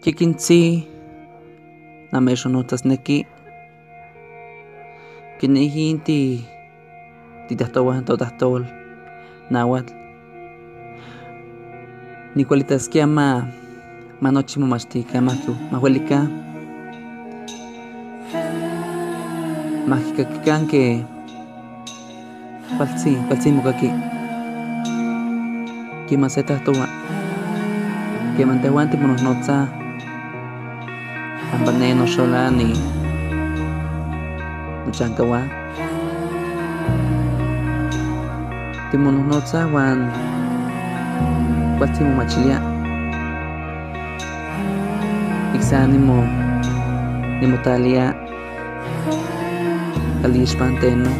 Yikintzi namechonnotzasneki kinejinti titahtowan totahtol nahuatl nikualitaskia nochi momachtikan mahuelikan mahkikakikan ke kualtzin mokaki kima se tahtowa keman tehuan timonohnotzaj panpa ne noxolan nochankahuan timonohnotzaj uan kualtzin momachilia iksan nimotlalia kalixpan teno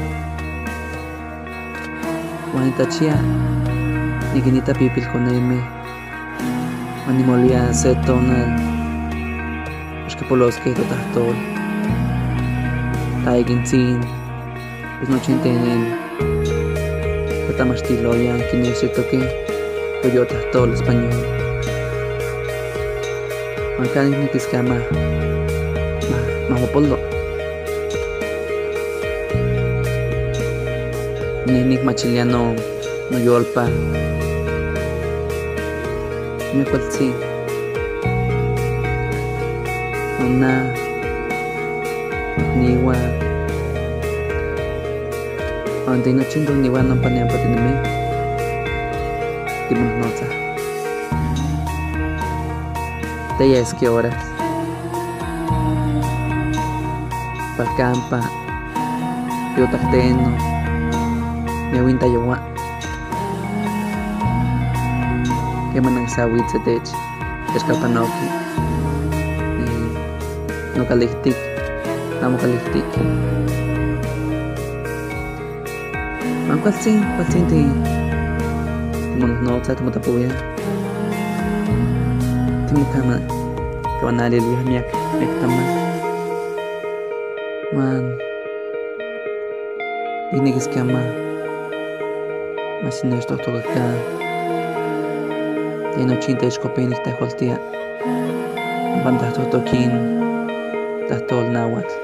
uan nitachia nikinita pipilkonemej uan nimolia se tonal xkipoloskej totahtol taikintzin pues nochi tenen tatamachtiloyan kinexitokej toyotahtol español uan kanin nikiskia mahmopolo nikmachilia noyolpa kualtzin nona niuan uan de nochi niuan ompa tinemih timonohnotzaj teyeski horas palkampa yotahteno niauin tayoua keman nankisawitz techkapanoki nokalihtik namokalihtik uan kualtzin timonohnotzaj timotapuia timokama kemanaliliaj miak tamal uan niknekiskia maxinechtohtokakan de nochi techkopin niktejualtia ompa tahtohtokin tahtol nahuatl